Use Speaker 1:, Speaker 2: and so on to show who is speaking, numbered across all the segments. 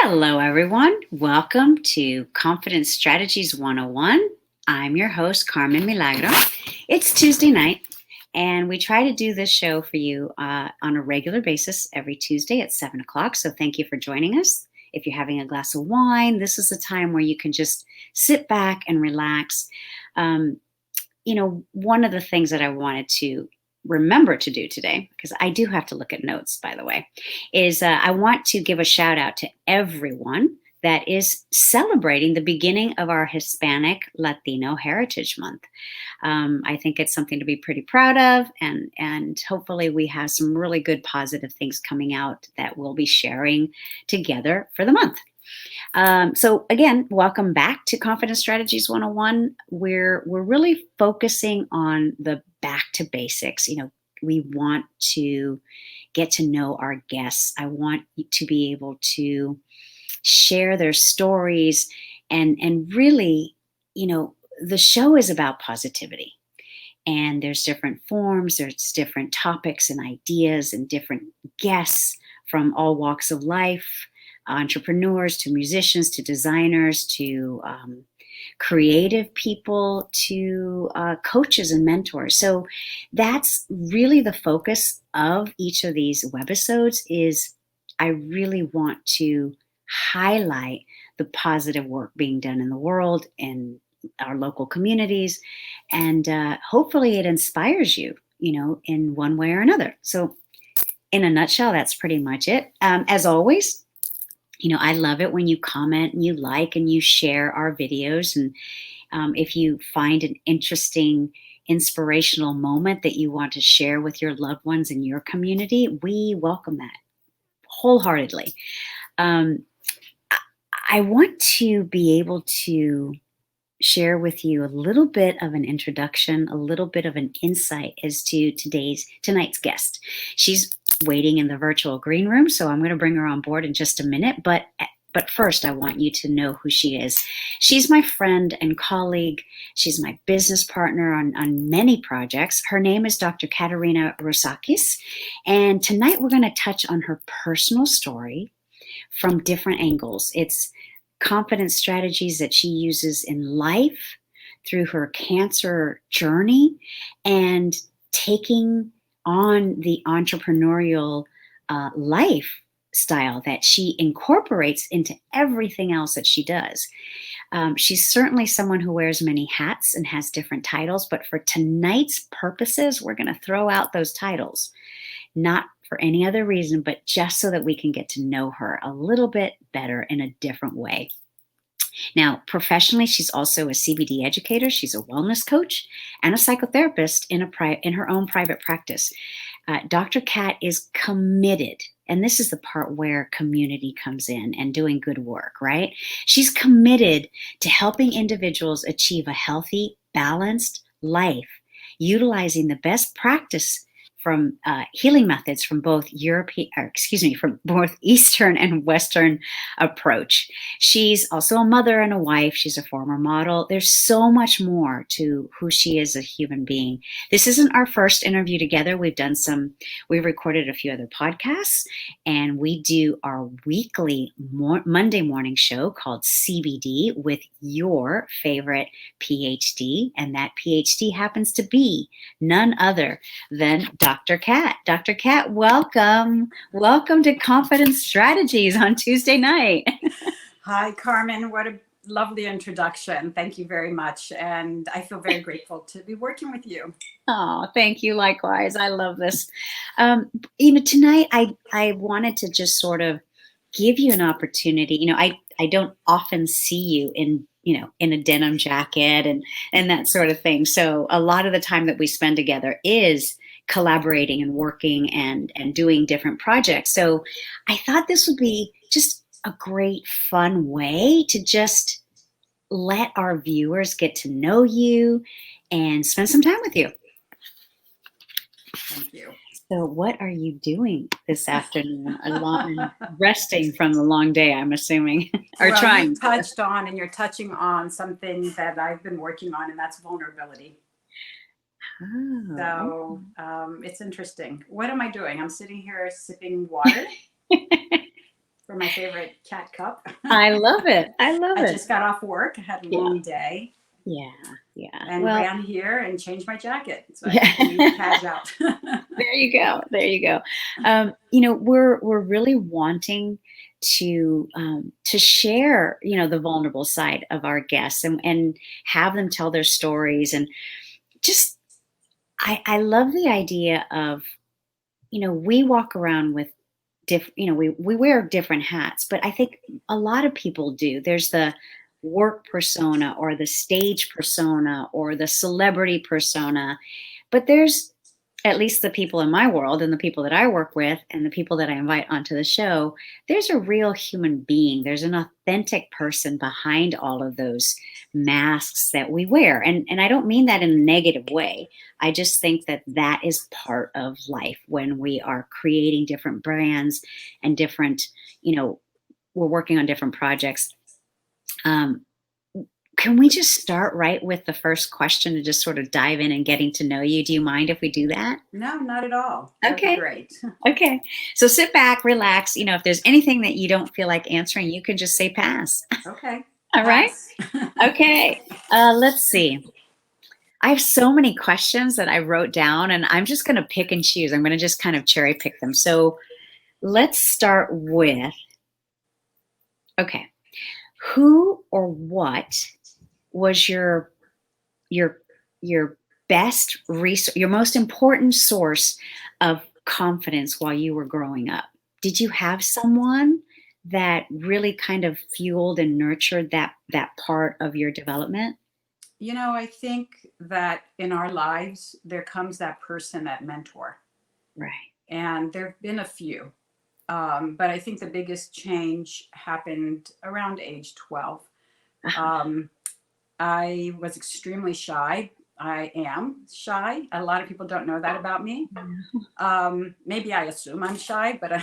Speaker 1: Hello, everyone. Welcome to Confidence Strategies 101. I'm your host, Carmen Milagro. It's Tuesday night, and we try to do this show for you on a regular basis every Tuesday at 7 o'clock. So thank you for joining us. If you're having a glass of wine, this is a time where you can just sit back and relax. One of the things that I wanted to remember to do today, because I do have to look at notes, by the way, is I want to give a shout out to everyone that is celebrating the beginning of our Hispanic Latino Heritage Month. I think it's something to be pretty proud of, and hopefully we have some really good positive things coming out that we'll be sharing together for the month. So again, welcome back to Confidence Strategies 101. We're really focusing on the back to basics. We want to get to know our guests. I want to be able to share their stories and really, the show is about positivity. And there's different forms, there's different topics and ideas and different guests from all walks of life, entrepreneurs to musicians to designers to creative people to coaches and mentors. So that's really the focus of each of these webisodes. Is I really want to highlight the positive work being done in the world and our local communities, and hopefully it inspires you, in one way or another. So in a nutshell, that's pretty much it. As always, I love it when you comment and you like and you share our videos. And if you find an interesting, inspirational moment that you want to share with your loved ones in your community, we welcome that wholeheartedly. I want to be able to share with you a little bit of an introduction, a little bit of an insight as to tonight's guest. She's waiting in the virtual green room, so I'm going to bring her on board in just a minute. But first, I want you to know who she is. She's my friend and colleague. She's my business partner on many projects. Her name is Dr. Katerina Rosakis, and tonight we're going to touch on her personal story from different angles. It's confidence strategies that she uses in life through her cancer journey and taking on the entrepreneurial lifestyle that she incorporates into everything else that she does. She's certainly someone who wears many hats and has different titles, but for tonight's purposes, we're going to throw out those titles. Not for any other reason, but just so that we can get to know her a little bit better in a different way. Now, professionally, she's also a CBD educator. She's a wellness coach and a psychotherapist in her own private practice. Dr. Kat is committed, and this is the part where community comes in and doing good work, right? She's committed to helping individuals achieve a healthy, balanced life, utilizing the best practice from healing methods from both Eastern and Western approach. She's also a mother and a wife. She's a former model. There's so much more to who she is as a human being. This isn't our first interview together. We've recorded a few other podcasts, and we do our weekly Monday morning show called CBD with your favorite PhD, and that PhD happens to be none other than Dr. Kat. Dr. Kat, welcome. Welcome to Confidence Strategies on Tuesday night.
Speaker 2: Hi, Carmen. What a lovely introduction. Thank you very much. And I feel very grateful to be working with you.
Speaker 1: Oh, thank you. Likewise. I love this. Tonight I wanted to just sort of give you an opportunity. I don't often see you in a denim jacket and that sort of thing. So a lot of the time that we spend together is collaborating and working and doing different projects. So I thought this would be just a great fun way to just let our viewers get to know you and spend some time with you.
Speaker 2: Thank you.
Speaker 1: So what are you doing this afternoon? Resting from the long day, I'm assuming, or
Speaker 2: well,
Speaker 1: trying.
Speaker 2: You're touching on something that I've been working on, and that's vulnerability.
Speaker 1: Oh.
Speaker 2: So it's interesting. What am I doing? I'm sitting here sipping water. for my favorite cat cup.
Speaker 1: I love it. I love
Speaker 2: I
Speaker 1: it.
Speaker 2: just got off work. I had a
Speaker 1: Yeah.
Speaker 2: long day
Speaker 1: Yeah. Yeah.
Speaker 2: and
Speaker 1: Well,
Speaker 2: ran here and changed my jacket so I
Speaker 1: yeah.
Speaker 2: could leave Cash out.
Speaker 1: There you go. There you go. We're really wanting to share, the vulnerable side of our guests and have them tell their stories. And just I love the idea of, we walk around with we wear different hats, but I think a lot of people do. There's the work persona or the stage persona or the celebrity persona, but there's, at least the people in my world and the people that I work with and the people that I invite onto the show, there's a real human being. There's an authentic person behind all of those masks that we wear. And I don't mean that in a negative way. I just think that that is part of life when we are creating different brands and different, we're working on different projects. Um, can we just start right with the first question and just sort of dive in and getting to know you? Do you mind if we do that?
Speaker 2: No, not at all. That'd be
Speaker 1: Okay.
Speaker 2: great.
Speaker 1: Okay. So sit back, relax. If there's anything that you don't feel like answering, you can just say pass.
Speaker 2: Okay.
Speaker 1: All right.
Speaker 2: Pass.
Speaker 1: Okay. Let's see. I have so many questions that I wrote down, and I'm just going to pick and choose. I'm going to just kind of cherry pick them. So let's start with, okay, who or what was your best resource, your most important source of confidence while you were growing up? Did you have someone that really kind of fueled and nurtured that part of your development?
Speaker 2: I think that in our lives, there comes that person, that mentor.
Speaker 1: Right.
Speaker 2: And there have been a few. But I think the biggest change happened around age 12. I was extremely shy. I am shy. A lot of people don't know that about me. Maybe I assume I'm shy, but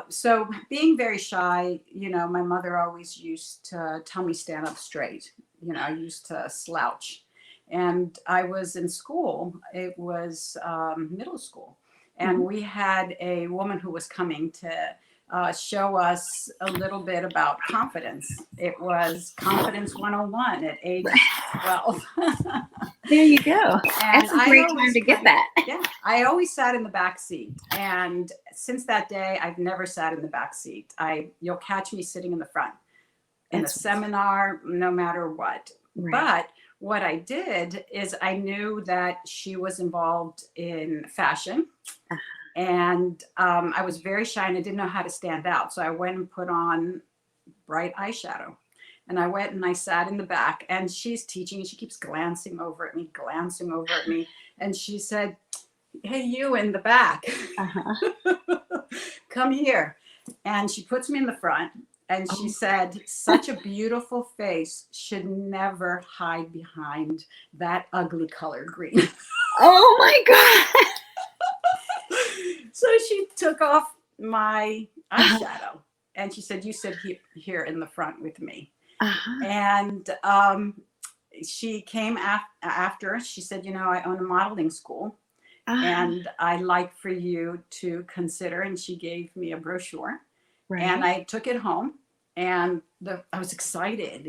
Speaker 2: so being very shy, my mother always used to tell me stand up straight. I used to slouch. And I was in school. It was middle school. And we had a woman who was coming to show us a little bit about confidence. It was Confidence 101 at age 12.
Speaker 1: There you go. That's a great time to get that.
Speaker 2: Yeah, I always sat in the back seat. And since that day, I've never sat in the back seat. You'll catch me sitting in the front in a seminar, no matter what. Right. But what I did is I knew that she was involved in fashion. And I was very shy and I didn't know how to stand out. So I went and put on bright eyeshadow. And I went and I sat in the back and she's teaching and she keeps glancing over at me. And she said, "Hey, you in the back, come here." And she puts me in the front and she said, "Such a beautiful face should never hide behind that ugly color green."
Speaker 1: Oh my God.
Speaker 2: So she took off my eyeshadow and she said, "You sit here in the front with me." And she came after. She said, "I own a modeling school and I'd like for you to consider." And she gave me a brochure. Right. And I took it home and I was excited,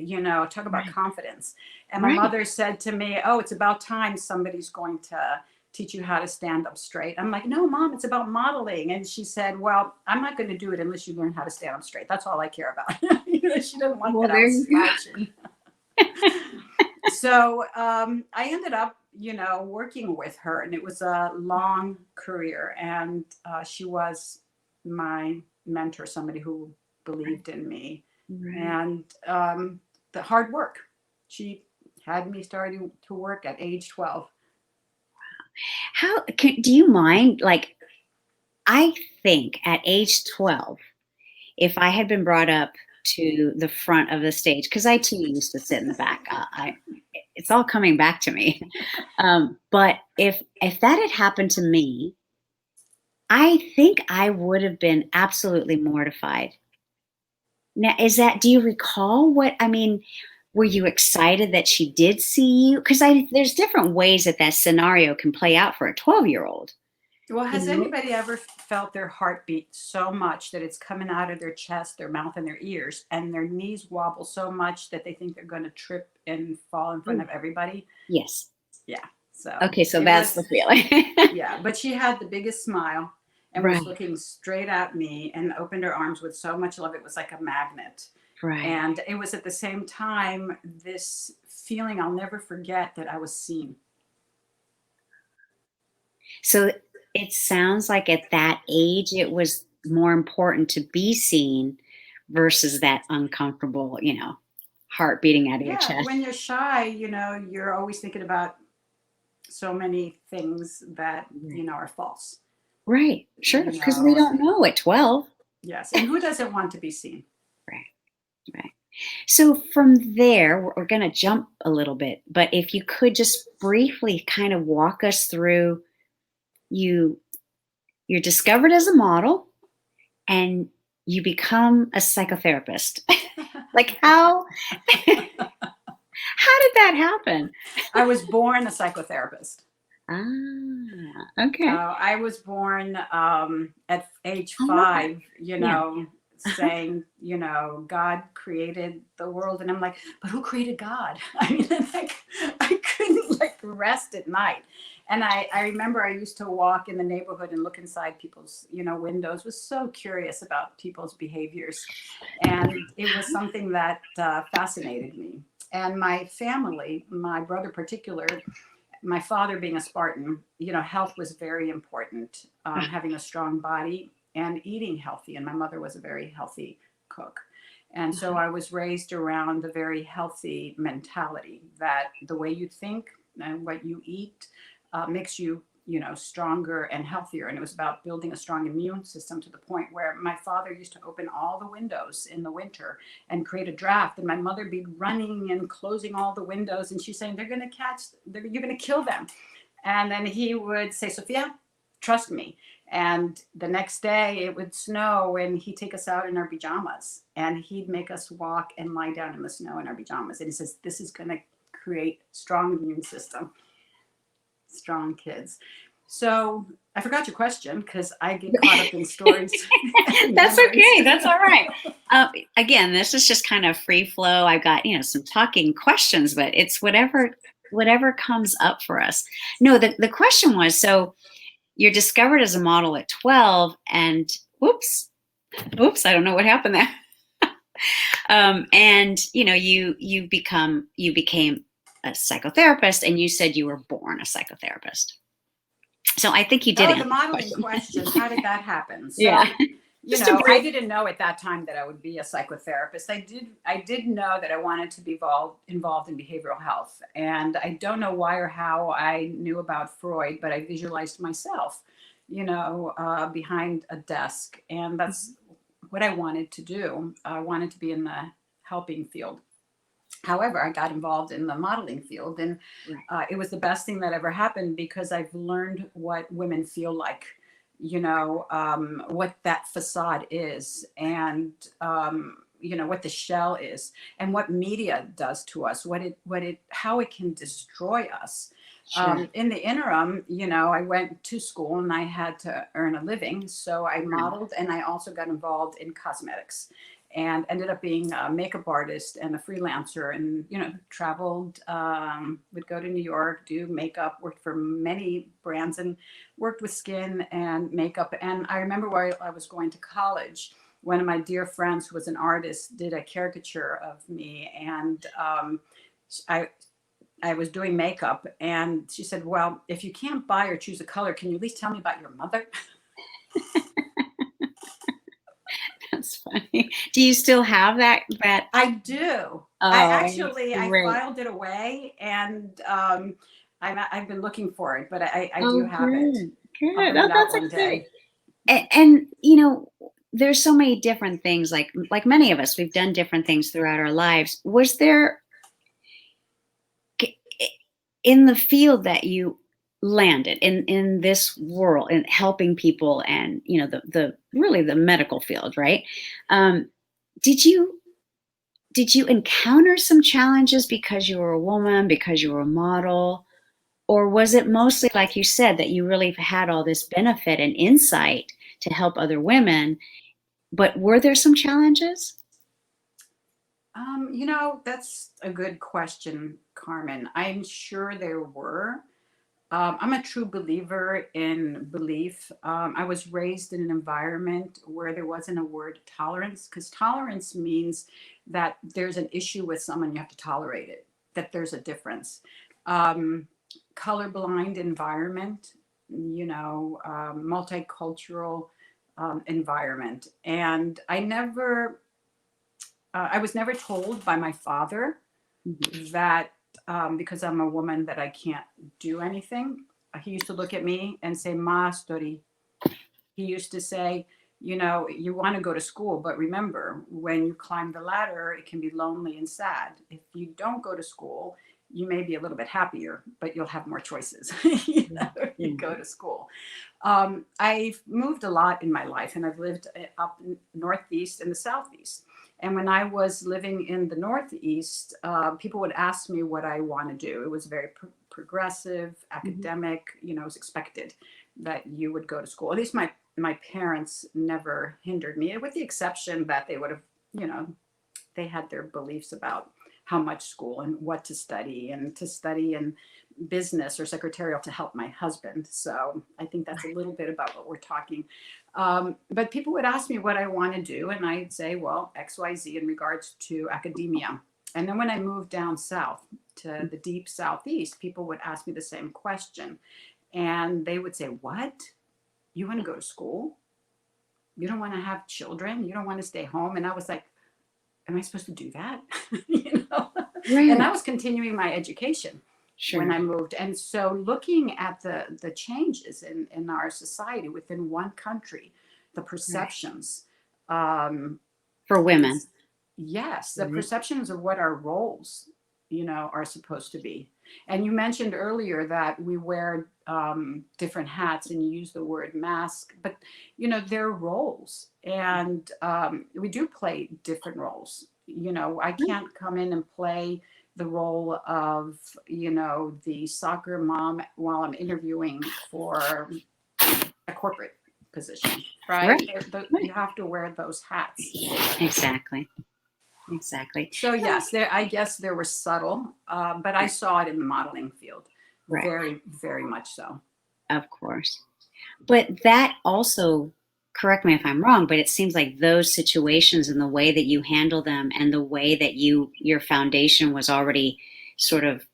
Speaker 2: talk about confidence. And my mother said to me, "Oh, it's about time somebody's going to teach you how to stand up straight." I'm like, "No, Mom, it's about modeling." And she said, "Well, I'm not going to do it unless you learn how to stand up straight. That's all I care about." She doesn't want that out slouching. So I ended up, working with her, and it was a long career. And she was my mentor, somebody who believed in me. And the hard work. She had me starting to work at age 12.
Speaker 1: Do you mind? Like, I think at age 12, if I had been brought up to the front of the stage, because I too used to sit in the back, it's all coming back to me. But if that had happened to me, I think I would have been absolutely mortified. Now, do you recall were you excited that she did see you? Because there's different ways that scenario can play out for a 12-year-old.
Speaker 2: Well,
Speaker 1: You
Speaker 2: has
Speaker 1: know?
Speaker 2: anybody ever felt their heartbeat so much that it's coming out of their chest, their mouth, and their ears, and their knees wobble so much that they think they're going to trip and fall in front
Speaker 1: Ooh,
Speaker 2: of everybody?
Speaker 1: yes.
Speaker 2: Yeah. So
Speaker 1: Okay, so
Speaker 2: it
Speaker 1: that's the
Speaker 2: was,
Speaker 1: feeling.
Speaker 2: yeah. But she had the biggest smile and was
Speaker 1: Right,
Speaker 2: looking straight at me and opened her arms with so much love. It was like a magnet.
Speaker 1: right.
Speaker 2: And it was at the same time this feeling I'll never forget that I was seen.
Speaker 1: So it sounds like at that age, it was more important to be seen versus that uncomfortable, heart beating out of your
Speaker 2: Yeah,
Speaker 1: chest.
Speaker 2: when you're shy, you're always thinking about so many things that
Speaker 1: Right.
Speaker 2: are false.
Speaker 1: Right. Sure.
Speaker 2: You
Speaker 1: Because we
Speaker 2: know,
Speaker 1: don't know at 12.
Speaker 2: yes. And who doesn't want to be seen?
Speaker 1: Right. Right. So from there, we're going to jump a little bit, but if you could just briefly kind of walk us through, you you're discovered as a model and you become a psychotherapist. Like how did that happen?
Speaker 2: I was born a psychotherapist.
Speaker 1: Okay.
Speaker 2: I was born at age
Speaker 1: I love that.
Speaker 2: 5,
Speaker 1: Yeah. Uh-huh.
Speaker 2: saying, God created the world. And I'm like, but who created God? I mean, like, I couldn't like rest at night. And I remember I used to walk in the neighborhood and look inside people's, windows, was so curious about people's behaviors. And it was something that fascinated me. And my family, my brother particular, my father being a Spartan, health was very important, having a strong body and eating healthy. And my mother was a very healthy cook. And so I was raised around a very healthy mentality that the way you think and what you eat makes you, stronger and healthier. And it was about building a strong immune system to the point where my father used to open all the windows in the winter and create a draft. And my mother be running and closing all the windows. And she's saying, you're going to kill them. And then he would say, Sophia, trust me. And the next day it would snow and he'd take us out in our pajamas and he'd make us walk and lie down in the snow in our pajamas. And he says, this is going to create strong immune system, strong kids. So I forgot your question because I get caught up in stories and
Speaker 1: That's
Speaker 2: memories.
Speaker 1: okay. That's all right. Again, this is just kind of free flow. I've got some talking questions, but it's whatever comes up for us. No, the question was, so you're discovered as a model at 12, and whoops, I don't know what happened there. And you became a psychotherapist, and you said you were born a psychotherapist. So I think you did
Speaker 2: Oh, the
Speaker 1: answer the
Speaker 2: modeling
Speaker 1: question.
Speaker 2: question. How did that happen?
Speaker 1: Yeah.
Speaker 2: So,
Speaker 1: Just a
Speaker 2: I
Speaker 1: brief.
Speaker 2: didn't know at that time that I would be a psychotherapist. I did know that I wanted to be involved in behavioral health. And I don't know why or how I knew about Freud, but I visualized myself, behind a desk. And that's what I wanted to do. I wanted to be in the helping field. However, I got involved in the modeling field, and
Speaker 1: Right.
Speaker 2: it was the best thing that ever happened because I've learned what women feel like, what that facade is, and what the shell is, and what media does to us, how it can destroy us.
Speaker 1: Sure.
Speaker 2: In the interim, I went to school and I had to earn a living, so I
Speaker 1: Right.
Speaker 2: modeled and I also got involved in cosmetics and ended up being a makeup artist and a freelancer and traveled, would go to New York, do makeup, worked for many brands and worked with skin and makeup. And I remember while I was going to college, one of my dear friends who was an artist did a caricature of me, and I I was doing makeup, and she said, well, if you can't buy or choose a color, can you at least tell me about your mother?
Speaker 1: That's funny. Do you still have that?
Speaker 2: I do.
Speaker 1: Oh, that's
Speaker 2: I
Speaker 1: great.
Speaker 2: filed it away, and I've been looking for it, but I do
Speaker 1: Oh,
Speaker 2: have it.
Speaker 1: good.
Speaker 2: I'll
Speaker 1: Good.
Speaker 2: bring
Speaker 1: Oh,
Speaker 2: it out
Speaker 1: that's
Speaker 2: one
Speaker 1: exciting.
Speaker 2: day.
Speaker 1: And there's so many different things. Like many of us, we've done different things throughout our lives. Was there in the field that you landed in this world in helping people and the really the medical field, right? Um, did you encounter some challenges because you were a woman, because you were a model? Or was it mostly, like you said, that you really had all this benefit and insight to help other women, but were there some challenges?
Speaker 2: That's a good question, Carmen. I'm sure there were. I'm a true believer in belief. I was raised in an environment where there wasn't a word tolerance, because tolerance means that there's an issue with someone, you have to tolerate it, that there's a difference. Um, Colorblind environment, multicultural environment. And I was never told by my father
Speaker 1: Mhm.
Speaker 2: that because I'm a woman that I can't do anything. He used to look at me and say, "Ma story." He used to say, you want to go to school, but remember, when you climb the ladder, it can be lonely and sad. If you don't go to school, you may be a little bit happier, but you'll have more choices.
Speaker 1: Yeah.
Speaker 2: If you
Speaker 1: Yeah.
Speaker 2: go to school. I've moved a lot in my life, and I've lived up northeast and the southeast. And when I was living in the northeast, people would ask me what I want to do. It was very progressive,
Speaker 1: Mhm.
Speaker 2: academic. It was expected that you would go to school. At least my parents never hindered me, with the exception that they would have, you know, they had their beliefs about how much school and what to study in business or secretarial to help my husband. So I think that's a little bit about what we're talking. But people would ask me what I want to do, and I'd say, well, XYZ in regards to academia. And then when I moved down south to the deep southeast, people would ask me the same question. And they would say, what? You want to go to school? You don't want to have children? You don't want to stay home? And I was like, am I supposed to do that? you know? And
Speaker 1: Right.
Speaker 2: I was continuing my education when
Speaker 1: Sure.
Speaker 2: I moved. And so looking at the changes in our society within one country, the
Speaker 1: Right.
Speaker 2: perceptions, um,
Speaker 1: For women.
Speaker 2: it's, yes, the
Speaker 1: Right.
Speaker 2: perceptions of what our roles, are supposed to be. And you mentioned earlier that we wear different hats, and you use the word mask, but they're roles, and we do play different roles. I can't come in and play the role of the soccer mom while I'm interviewing for a corporate position, right?
Speaker 1: Right. Right.
Speaker 2: You have to wear those hats.
Speaker 1: Exactly. Exactly.
Speaker 2: So
Speaker 1: Oh,
Speaker 2: yes, I guess there were subtle, but I saw it in the modeling field,
Speaker 1: right.
Speaker 2: very, very much so.
Speaker 1: Of course. But that also, correct me if I'm wrong, but it seems like those situations and the way that you handle them and the way that your foundation was already sort of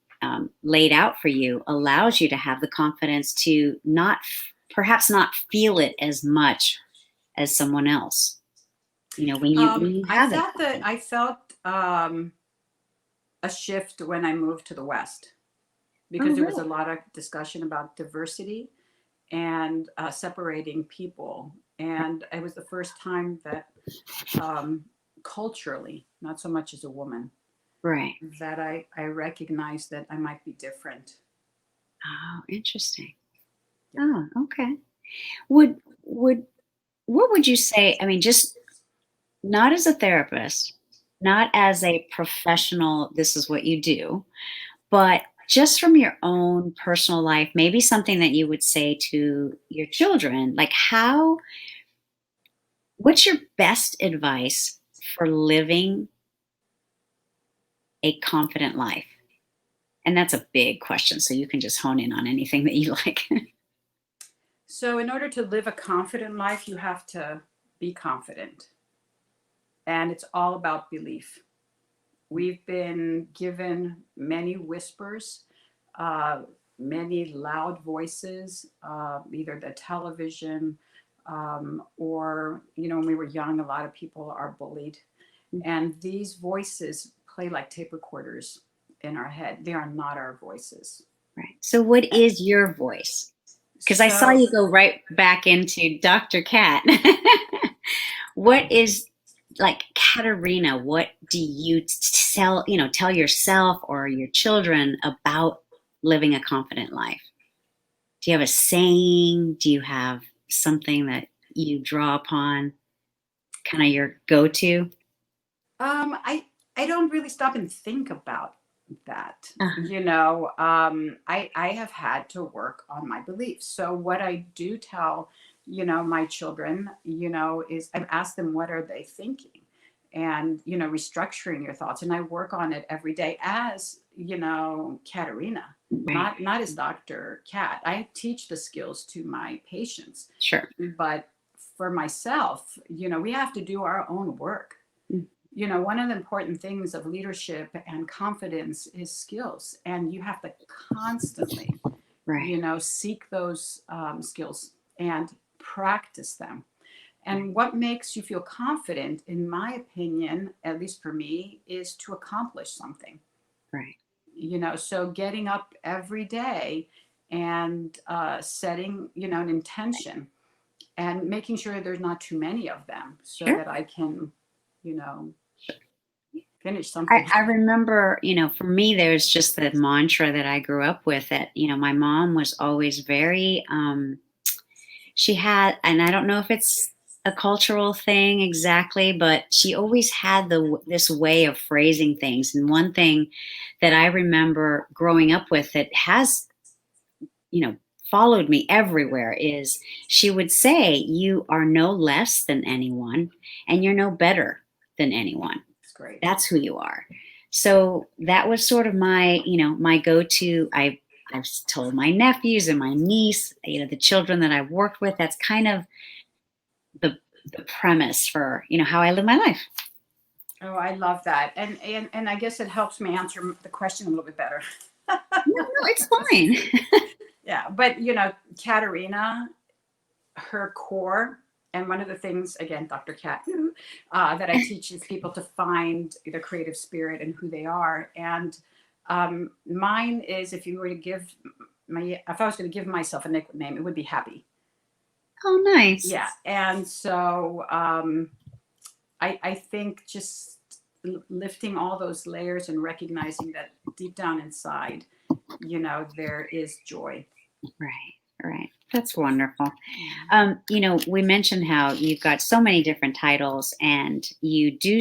Speaker 1: laid out for you allows you to have the confidence to not, perhaps not feel it as much as someone else. When you
Speaker 2: I
Speaker 1: have that
Speaker 2: felt that
Speaker 1: confidence.
Speaker 2: I felt a shift when I moved to the West, because
Speaker 1: Oh,
Speaker 2: there was a
Speaker 1: really?
Speaker 2: lot of discussion about diversity and separating people, and it was the first time that um, culturally, not so much as a woman,
Speaker 1: Right.
Speaker 2: that I recognized that I might be different.
Speaker 1: Oh, interesting.
Speaker 2: Yeah.
Speaker 1: Oh, okay. Would what would you say? I mean, just not as a therapist, not as a professional, this is what you do, but just from your own personal life, maybe something that you would say to your children, like what's your best advice for living a confident life? And that's a big question, so you can just hone in on anything that you like.
Speaker 2: So, in order to live a confident life, you have to be confident. And it's all about belief. We've been given many whispers, uh, many loud voices, either the television or, when we were young, a lot of people are bullied. And these voices play like tape recorders in our head. They are not our voices.
Speaker 1: Right. So what is your voice? Because I saw
Speaker 2: So,
Speaker 1: you go right back into Dr. Kat. What is like Katerina, what do you tell yourself or your children about living a confident life? Do you have a saying? Do you have something that you draw upon, kind of your go-to?
Speaker 2: I don't really stop and think about that.
Speaker 1: Uh-huh.
Speaker 2: I have had to work on my beliefs. So what I do tell, my children, is I've asked them, what are they thinking? And, restructuring your thoughts. And I work on it every day as, Katerina,
Speaker 1: Right.
Speaker 2: not as Dr. Kat. I teach the skills to my patients,
Speaker 1: Sure.
Speaker 2: but for myself, we have to do our own work.
Speaker 1: Mm.
Speaker 2: One of the important things of leadership and confidence is skills, and you have to constantly,
Speaker 1: Right.
Speaker 2: seek those skills and practice them.
Speaker 1: Right.
Speaker 2: And what makes you feel confident, in my opinion, at least for me, is to accomplish something.
Speaker 1: Right.
Speaker 2: So getting up every day and setting, an intention and making sure there's not too many of them so
Speaker 1: Sure.
Speaker 2: that I can, you know, finish
Speaker 1: I,
Speaker 2: something.
Speaker 1: I remember, for me, there's just the mantra that I grew up with that, my mom was always very, she had, and I don't know if it's a cultural thing exactly, but she always had this way of phrasing things. And one thing that I remember growing up with that has, you know, followed me everywhere is she would say, "You are no less than anyone, and you're no better than anyone.
Speaker 2: It's great.
Speaker 1: That's who you are." So that was sort of my go-to. I've told my nephews and my niece, the children that I've worked with, that's kind of the the premise for, how I live my life.
Speaker 2: Oh, I love that. And I guess it helps me answer the question a little bit better.
Speaker 1: No, no, it's fine.
Speaker 2: Yeah, but Katerina, her core, and one of the things, again, Dr. Kat, that I teach is people to find their creative spirit and who they are. And mine is, if I was going to give myself a nickname, it would be Happy.
Speaker 1: Oh, nice.
Speaker 2: Yeah, and so I think just lifting all those layers and recognizing that deep down inside, there is joy.
Speaker 1: Right, right. That's wonderful. We mentioned how you've got so many different titles and you do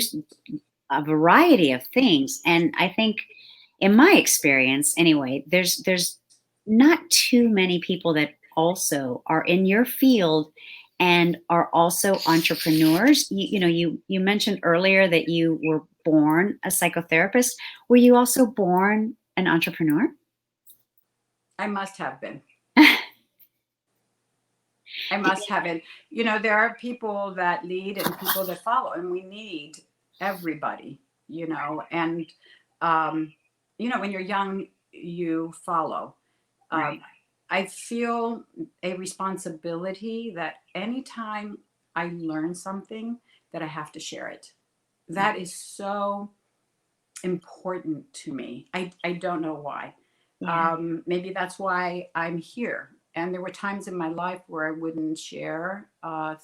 Speaker 1: a variety of things. And I think, in my experience, anyway, there's not too many people that also are in your field and are also entrepreneurs. You mentioned earlier that you were born a psychotherapist. Were you also born an entrepreneur?
Speaker 2: I must have been. I must have been. There are people that lead and people that follow, and we need everybody, and, when you're young, you follow.
Speaker 1: Right.
Speaker 2: Um, I feel a responsibility that anytime I learn something, that I have to share it. That is so important to me. I don't know why.
Speaker 1: Yeah.
Speaker 2: Maybe that's why I'm here. And there were times in my life where I wouldn't share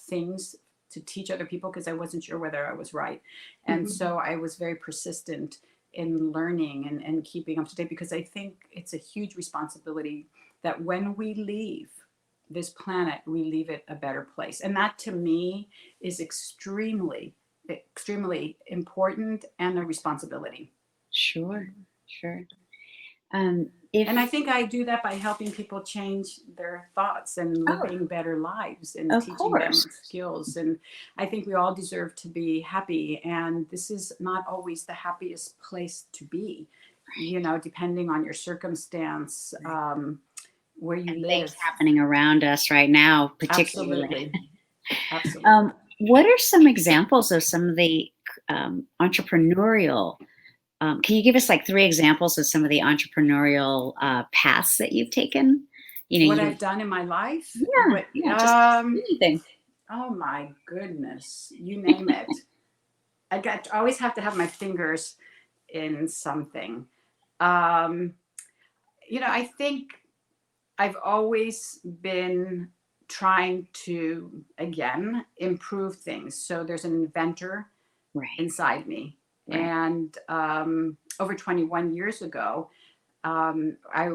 Speaker 2: things to teach other people because I wasn't sure whether I was right. And
Speaker 1: Mhm.
Speaker 2: so I was very persistent in learning and keeping up to date because I think it's a huge responsibility that when we leave this planet, we leave it a better place. And that to me is extremely important and a responsibility.
Speaker 1: Sure, sure.
Speaker 2: And I
Speaker 1: If
Speaker 2: think I do that by helping people change their thoughts and
Speaker 1: Oh,
Speaker 2: living better lives and
Speaker 1: of
Speaker 2: teaching them
Speaker 1: course.
Speaker 2: skills. And I think we all deserve to be happy. And this is not always the happiest place to be, depending on your circumstance,
Speaker 1: Right.
Speaker 2: where you
Speaker 1: And things
Speaker 2: live.
Speaker 1: happening around us right now, particularly.
Speaker 2: Absolutely. Absolutely.
Speaker 1: What are some examples of some of the entrepreneurial? Can you give us like three examples of some of the entrepreneurial paths that you've taken?
Speaker 2: What
Speaker 1: You
Speaker 2: I've done in my life,
Speaker 1: Yeah, yeah, just anything.
Speaker 2: oh my goodness, you name it. I always have to have my fingers in something. Um, I think I've always been trying to, again, improve things. So there's an inventor
Speaker 1: Right,
Speaker 2: inside me.
Speaker 1: right,
Speaker 2: And over 21 years ago, um, I,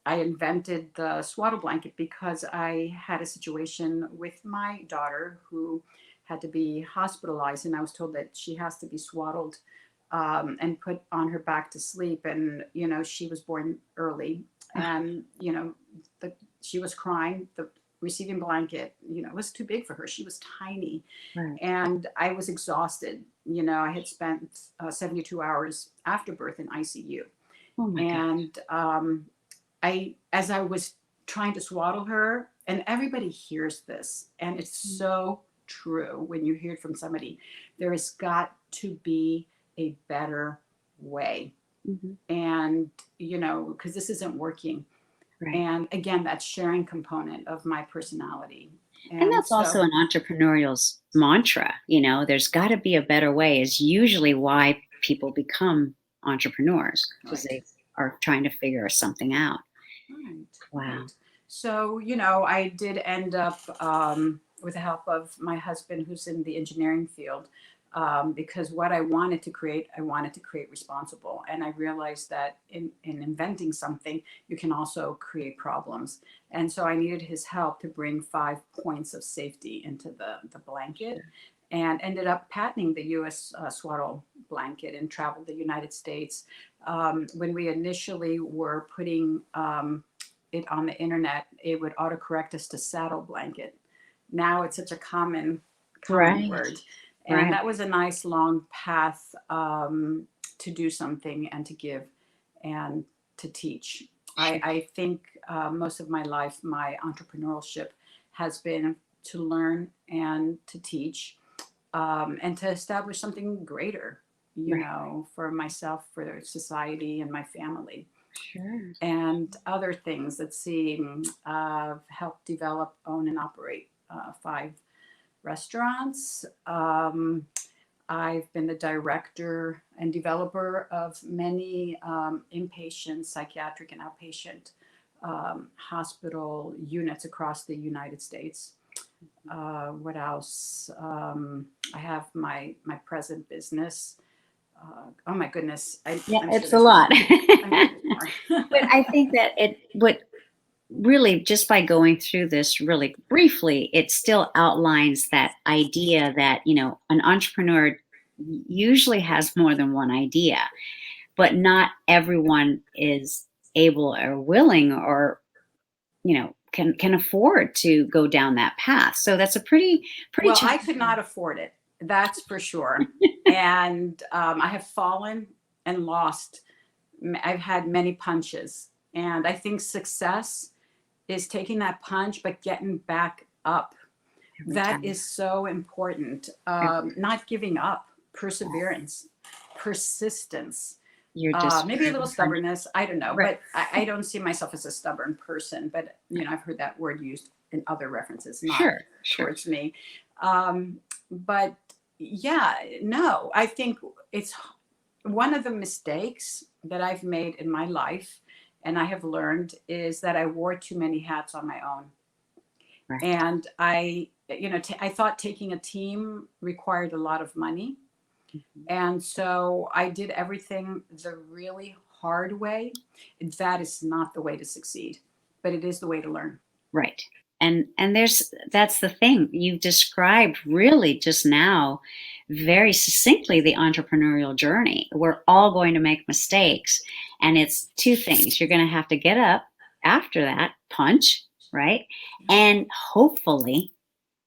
Speaker 2: I invented the swaddle blanket because I had a situation with my daughter who had to be hospitalized, and I was told that she has to be swaddled and put on her back to sleep. And, she was born early, and, she was crying. The receiving blanket, was too big for her. She was tiny.
Speaker 1: Right.
Speaker 2: And I was exhausted. I had spent 72 hours after birth in ICU.
Speaker 1: Oh my
Speaker 2: And as I was trying to swaddle her, and everybody hears this, and it's so true when you hear it from somebody, there has got to be a better way.
Speaker 1: Mm-hmm.
Speaker 2: And, because this isn't working.
Speaker 1: Right.
Speaker 2: And again, that sharing component of my personality.
Speaker 1: And that's also an entrepreneurial's mantra. There's got to be a better way is usually why people become entrepreneurs, because
Speaker 2: Right.
Speaker 1: they are trying to figure something out.
Speaker 2: Right.
Speaker 1: Wow.
Speaker 2: Right. So, I did end up, with the help of my husband, who's in the engineering field, because what I wanted to create responsible. And I realized that in inventing something, you can also create problems. And so I needed his help to bring 5 points of safety into the blanket, and ended up patenting the U.S. Swaddle blanket and traveled the United States. When we initially were putting it on the internet, it would autocorrect us to saddle blanket. Now it's such a common
Speaker 1: Right.
Speaker 2: word. And
Speaker 1: Right.
Speaker 2: that was a nice long path to do something and to give and to teach. I think most of my life, my entrepreneurship has been to learn and to teach, and to establish something greater, for myself, for society, and my family.
Speaker 1: Sure.
Speaker 2: And other things. Let's see, help develop, own, and operate 5 restaurants. I've been the director and developer of many inpatient, psychiatric, and outpatient hospital units across the United States. What else? I have my present business. Oh my goodness!
Speaker 1: It's a lot. But I think that what really, just by going through this really briefly, it still outlines that idea that, an entrepreneur usually has more than one idea, but not everyone is able or willing or, can afford to go down that path. So that's a pretty
Speaker 2: well, I could not afford it. That's for sure. And I have fallen and lost. I've had many punches. And I think success is taking that punch, but getting back up. That is so important. Not giving up, perseverance, persistence.
Speaker 1: You're just
Speaker 2: maybe a little stubbornness. I don't know,
Speaker 1: right.
Speaker 2: But I don't see myself as a stubborn person. But I've heard that word used in other references, not towards me. But yeah, no, I think it's one of the mistakes that I've made in my life, and I have learned, is that I wore too many hats on my own. Right. And I thought taking a team required a lot of money. Mm-hmm. And so I did everything the really hard way. That is not the way to succeed, but it is the way to learn.
Speaker 1: Right. And that's the thing. You've described really just now very succinctly the entrepreneurial journey. We're all going to make mistakes. And it's 2 things. You're going to have to get up after that, punch, right? And hopefully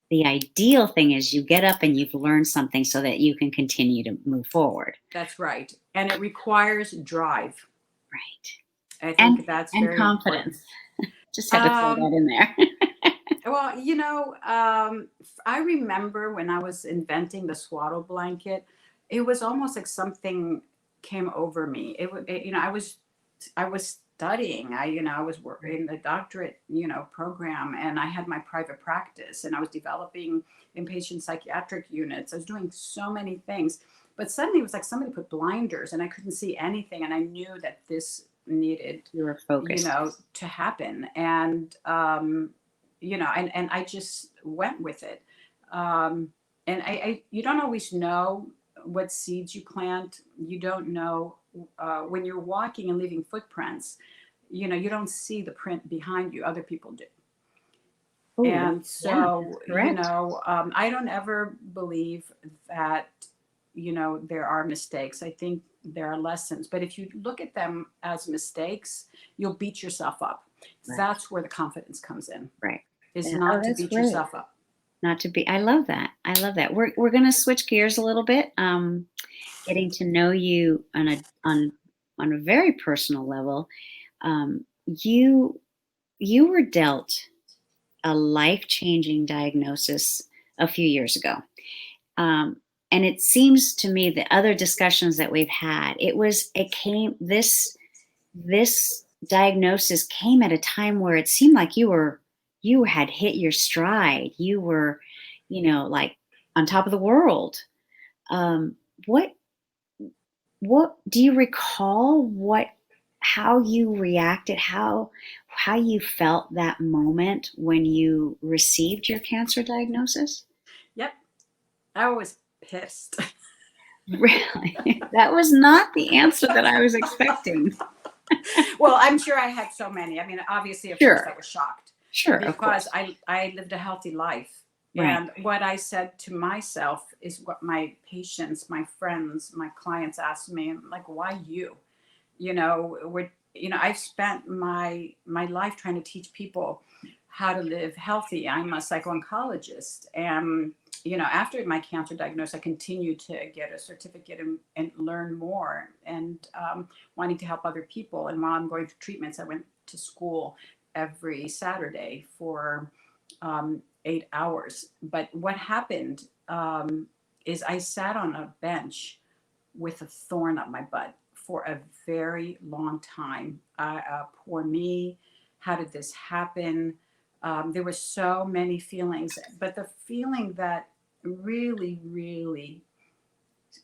Speaker 1: the ideal thing is you get up and you've learned something so that you can continue to move forward.
Speaker 2: That's right. And it requires drive.
Speaker 1: Right.
Speaker 2: I think that's very
Speaker 1: confidence. Just had to throw that in there.
Speaker 2: Well, I remember when I was inventing the swaddle blanket, it was almost like something came over me. I was studying. I was working the doctorate, program, and I had my private practice, and I was developing inpatient psychiatric units. I was doing so many things, but suddenly it was like somebody put blinders, and I couldn't see anything, and I knew that this needed,
Speaker 1: you were focused,
Speaker 2: to happen, and and I just went with it. And you don't always know what seeds you plant. You don't know when you're walking and leaving footprints, you don't see the print behind you. Other people do. Ooh, and so, I don't ever believe that there are mistakes. I think there are lessons. But if you look at them as mistakes, you'll beat yourself up.
Speaker 1: Right.
Speaker 2: That's where the confidence comes in,
Speaker 1: Right.
Speaker 2: is
Speaker 1: Yeah. Oh,
Speaker 2: not to
Speaker 1: that's
Speaker 2: beat
Speaker 1: great.
Speaker 2: yourself up.
Speaker 1: Not to be. I love that. I love that. We're going to switch gears a little bit. Getting to know you on a very personal level. You you were dealt a life-changing diagnosis a few years ago. Um, and it seems to me the other discussions that we've had, it came this diagnosis came at a time where it seemed like you had hit your stride. You were, like on top of the world. Um, what what do you recall how you reacted, how you felt that moment when you received your cancer diagnosis?
Speaker 2: Yep. I was pissed.
Speaker 1: Really? That was not the answer that I was expecting.
Speaker 2: Well, I'm sure I had so many. I mean, obviously, at first I
Speaker 1: Sure.
Speaker 2: was shocked
Speaker 1: Sure, of
Speaker 2: because
Speaker 1: course.
Speaker 2: I lived a healthy life.
Speaker 1: Right.
Speaker 2: And what I said to myself is what my patients, my friends, my clients asked me, like, why you? I've spent my life trying to teach people how to live healthy. I'm a psycho-oncologist, and after my cancer diagnosis, I continued to get a certificate and learn more, and wanting to help other people. And while I'm going through treatments, I went to school every Saturday for 8 hours. But what happened is I sat on a bench with a thorn up my butt for a very long time. Poor me. How did this happen? There were so many feelings, but the feeling that really, really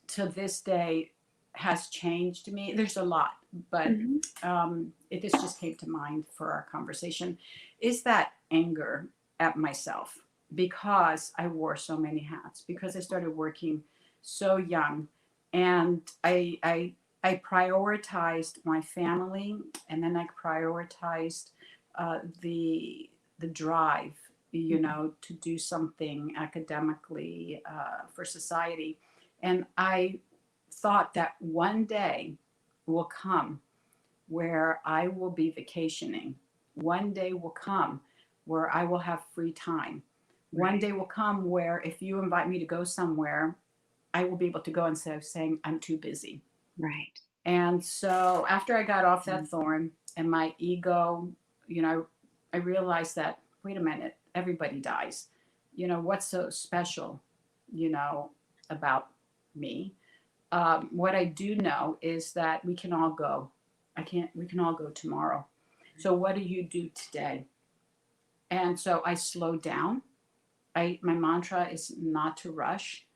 Speaker 2: to this day has changed me. There's a lot, but
Speaker 1: Mhm.
Speaker 2: this just came to mind for our conversation. Is that anger at myself because I wore so many hats, because I started working so young, and I prioritized my family, and then I prioritized the drive, to do something academically for society. And I thought that one day will come where I will be vacationing. One day will come where I will have free time. One
Speaker 1: Right.
Speaker 2: day will come where if you invite me to go somewhere, I will be able to go instead of saying I'm too busy.
Speaker 1: Right.
Speaker 2: And so after I got off
Speaker 1: Mm.
Speaker 2: that thorn and my ego, I realized that, wait a minute, everybody dies. What's so special, about me? What I do know is that we can all go. We can all go tomorrow. So what do you do today? And so I slowed down. My mantra is not to rush.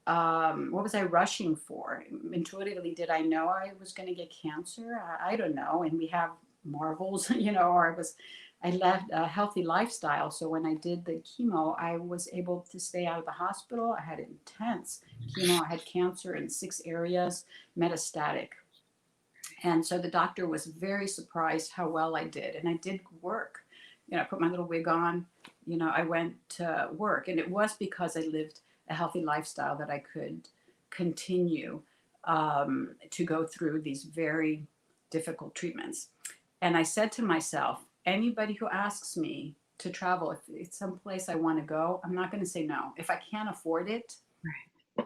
Speaker 2: What was I rushing for? Intuitively, did I know I was going to get cancer? I don't know. And we have marvels, or I led a healthy lifestyle. So when I did the chemo, I was able to stay out of the hospital. I had intense chemo. I had cancer in 6 areas, metastatic. And so the doctor was very surprised how well I did. And I did work. I put my little wig on, I went to work. And it was because I lived a healthy lifestyle that I could continue to go through these very difficult treatments. And I said to myself, anybody who asks me to travel, if it's someplace I want to go, I'm not going to say no. If I can't afford it,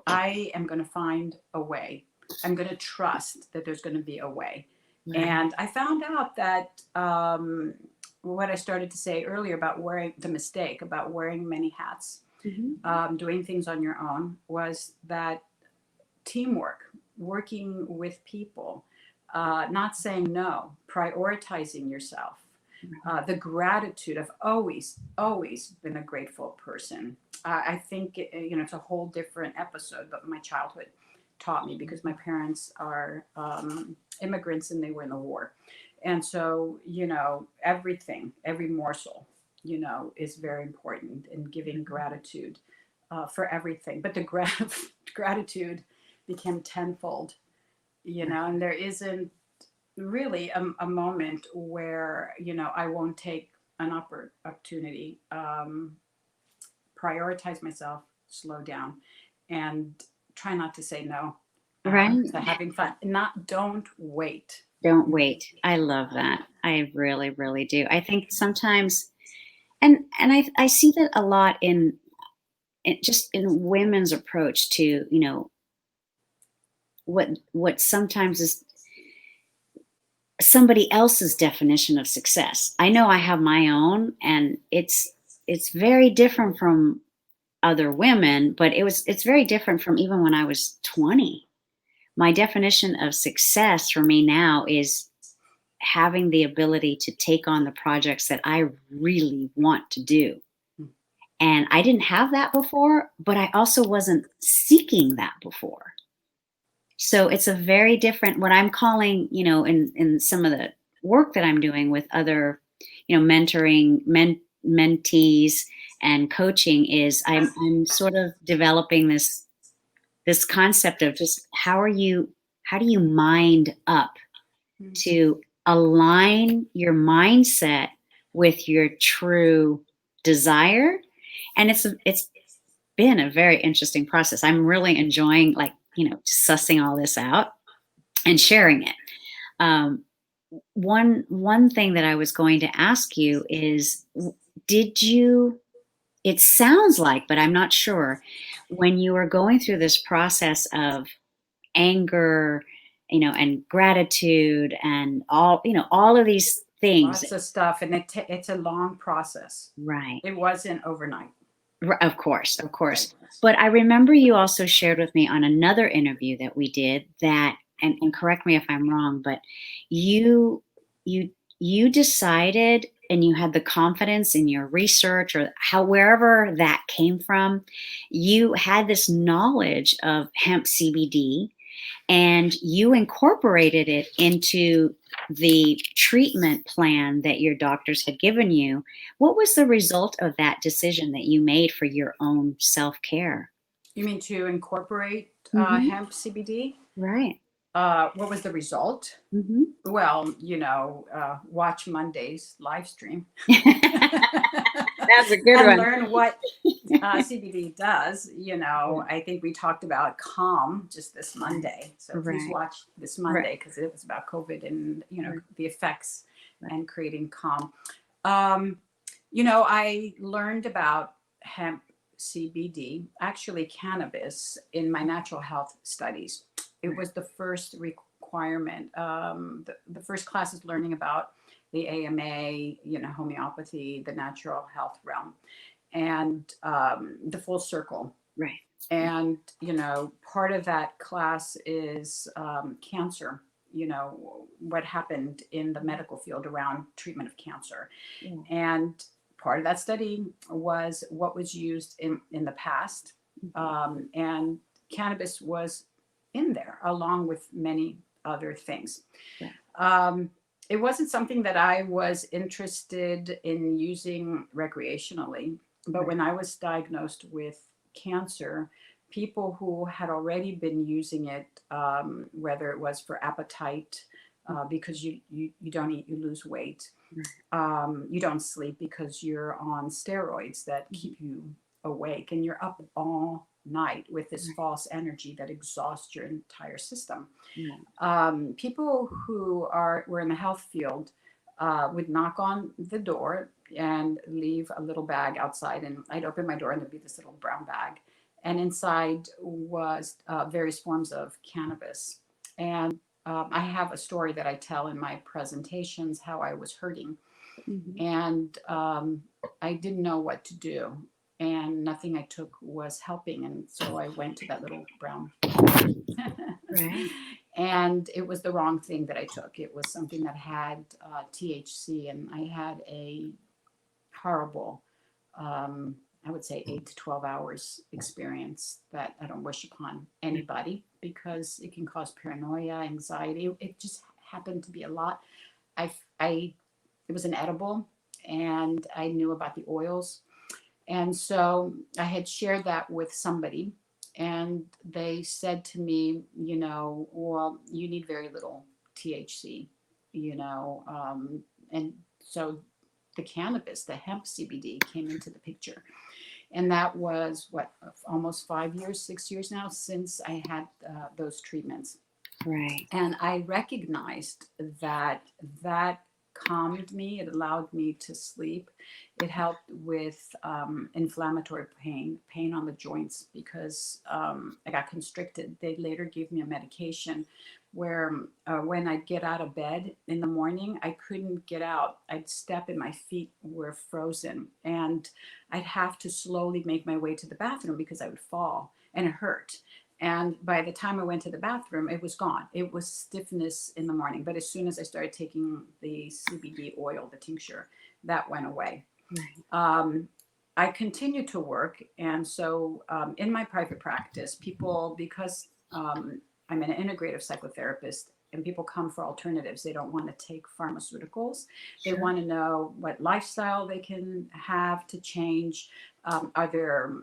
Speaker 2: I am going to find a way. I'm going to trust that there's going to be a way.
Speaker 1: Right.
Speaker 2: And I found out that what I started to say earlier about the mistake about wearing many hats,
Speaker 1: Mhm.
Speaker 2: doing things on your own, was that teamwork, working with people, not saying no, prioritizing yourself, the gratitude. I've always been a grateful person. I think it's a whole different episode, but my childhood taught me because my parents are immigrants and they were in the war, and so everything, every morsel, is very important in giving gratitude for everything. But the gratitude became tenfold,
Speaker 1: Right.
Speaker 2: and there isn't really a moment where I won't take an opportunity, prioritize myself, slow down, and try not to say no
Speaker 1: Right.
Speaker 2: to having fun. Don't wait.
Speaker 1: Don't wait. I love that. I really, really do. I think sometimes, and I see that a lot just in women's approach to, what sometimes is somebody else's definition of success. I know I have my own, and it's very different from other women, but it's very different from even when I was 20. My definition of success for me now is having the ability to take on the projects that I really want to do. And I didn't have that before, but I also wasn't seeking that before. So it's a very different, what I'm calling, in some of the work that I'm doing with other, mentoring, mentees and coaching is I'm sort of developing this concept of just how do you mind up to align your mindset with your true desire. And it's been a very interesting process. I'm really enjoying, like, sussing all this out and sharing it. One thing that I was going to ask you is, did you, it sounds like, but I'm not sure, when you were going through this process of anger, and gratitude and all of these things.
Speaker 2: Lots of stuff. And it's a long process.
Speaker 1: Right.
Speaker 2: It wasn't overnight.
Speaker 1: Of course. But I remember you also shared with me on another interview that we did that, and correct me if I'm wrong, but you decided, and you had the confidence in your research, or wherever that came from, you had this knowledge of hemp CBD, and you incorporated it into the treatment plan that your doctors had given you. What was the result of that decision that you made for your own self-care?
Speaker 2: You mean to incorporate hemp CBD?
Speaker 1: Right.
Speaker 2: What was the result?
Speaker 1: Mm-hmm.
Speaker 2: Well, watch Monday's live stream.
Speaker 1: That's a good
Speaker 2: and
Speaker 1: one.
Speaker 2: Learn what CBD does. I think we talked about calm just this Monday. So please watch this Monday, because it was about COVID and, the effects and creating calm. I learned about hemp CBD, actually cannabis, in my natural health studies. It was the first requirement. The first class is learning about the AMA, homeopathy, the natural health realm, and the full circle.
Speaker 1: Right.
Speaker 2: And, part of that class is cancer, what happened in the medical field around treatment of cancer. Yeah. And part of that study was what was used in the past. And cannabis was in there, along with many other things. Yeah. It wasn't something that I was interested in using recreationally, but when I was diagnosed with cancer, people who had already been using it, whether it was for appetite, because you don't eat, you lose weight. You don't sleep because you're on steroids that keep you awake, and you're up all night with this false energy that exhausts your entire system. People who were in the health field would knock on the door and leave a little bag outside, and I'd open my door and there'd be this little brown bag, and inside was various forms of cannabis. And I have a story that I tell in my presentations, how I was hurting. And I didn't know what to do, and nothing I took was helping. And so I went to that little brown right. And it was the wrong thing that I took. It was something that had THC, and I had a horrible, I would say 8 to 12 hours experience that I don't wish upon anybody, because it can cause paranoia, anxiety. It just happened to be a lot. It was an edible, and I knew about the oils. And so I had shared that with somebody, and they said to me, well, you need very little THC, and so the cannabis, the hemp CBD, came into the picture. And that was what, almost 5 years, 6 years now since I had those treatments.
Speaker 1: Right.
Speaker 2: And I recognized that that calmed me. It allowed me to sleep. It helped with inflammatory pain on the joints, because I got constricted. They later gave me a medication where when I'd get out of bed in the morning, I couldn't get out. I'd step and my feet were frozen. And I'd have to slowly make my way to the bathroom because I would fall, and it hurt. And by the time I went to the bathroom, it was gone. It was stiffness in the morning. But as soon as I started taking the CBD oil, the tincture, that went away.
Speaker 1: Right.
Speaker 2: I continued to work. And so in my private practice, people, because I'm an integrative psychotherapist, and people come for alternatives. They don't want to take pharmaceuticals. They
Speaker 1: Sure.
Speaker 2: want to know what lifestyle they can have to change. Are there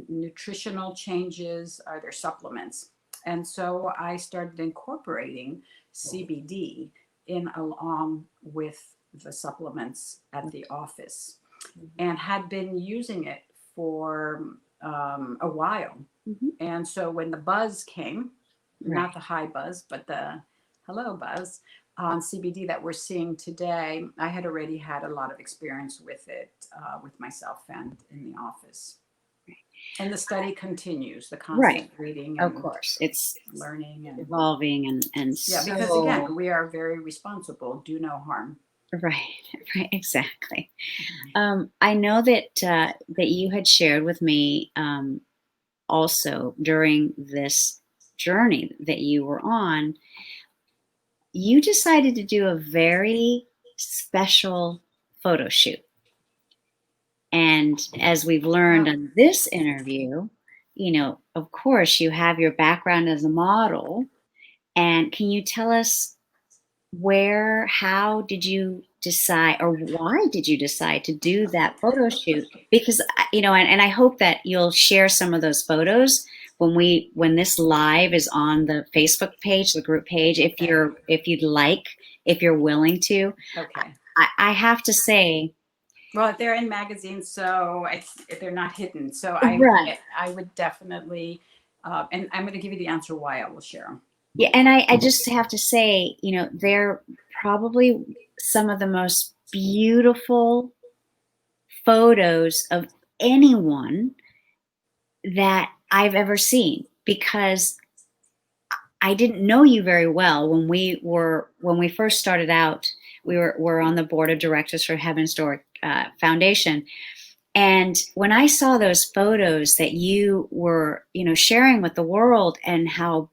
Speaker 2: nutritional changes? Are there supplements? And so I started incorporating CBD in along with the supplements at the office, and had been using it for a while.
Speaker 1: Mm-hmm.
Speaker 2: And so when the buzz came,
Speaker 1: Right.
Speaker 2: not the high buzz, but the hello buzz on CBD that we're seeing today, I had already had a lot of experience with it with myself and in the office. And the study continues, the
Speaker 1: Right.
Speaker 2: constant reading
Speaker 1: Of
Speaker 2: and
Speaker 1: course, it's
Speaker 2: learning. And
Speaker 1: evolving and
Speaker 2: yeah, because again,
Speaker 1: so
Speaker 2: we are very responsible, do no harm.
Speaker 1: right, right, exactly. I know that that you had shared with me also during this journey that you were on, you decided to do a very special photo shoot. And as we've learned
Speaker 2: Oh,
Speaker 1: on this interview, of course, you have your background as a model. And can you tell us how did you decide, or why did you decide to do that photo shoot? Because, and I hope that you'll share some of those photos when this live is on the Facebook page, the group page,
Speaker 2: okay.
Speaker 1: if you're willing to.
Speaker 2: Okay.
Speaker 1: I have to say,
Speaker 2: Well, they're in magazines, so they're not hidden. So
Speaker 1: right.
Speaker 2: I would definitely, and I'm going to give you the answer why I will share them.
Speaker 1: Yeah, and I just have to say, they're probably some of the most beautiful photos of anyone that I've ever seen, because I didn't know you very well when we first started out. We're on the board of directors for Heaven's Door Foundation, and when I saw those photos that you were sharing with the world, and how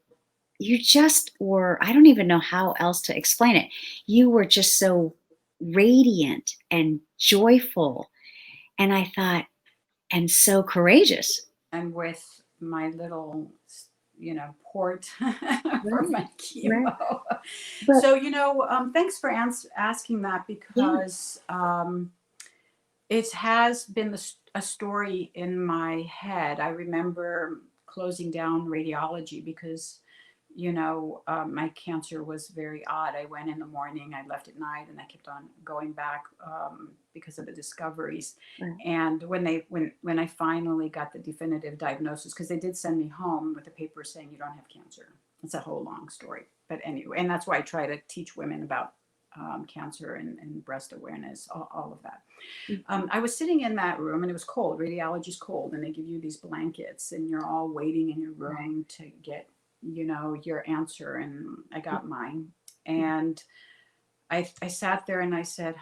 Speaker 1: you just were, I don't even know how else to explain it. You were just so radiant and joyful, and I thought, and so courageous.
Speaker 2: And with my little, port for
Speaker 1: Right,
Speaker 2: my
Speaker 1: right.
Speaker 2: chemo.
Speaker 1: But
Speaker 2: So, thanks for asking that,
Speaker 1: yeah,
Speaker 2: because it has been a story in my head. I remember closing down radiology because, my cancer was very odd. I went in the morning, I left at night, and I kept on going back because of the discoveries.
Speaker 1: right.
Speaker 2: And when I finally got the definitive diagnosis, because they did send me home with a paper saying you don't have cancer. It's a whole long story, but anyway, and that's why I try to teach women about cancer and breast awareness, all of that.
Speaker 1: Mhm.
Speaker 2: I was sitting in that room, and it was cold. Radiology's cold, and they give you these blankets, and you're all waiting in your
Speaker 1: Right.
Speaker 2: room to get, your answer. And I got mine,
Speaker 1: Mhm.
Speaker 2: and I sat there and I said,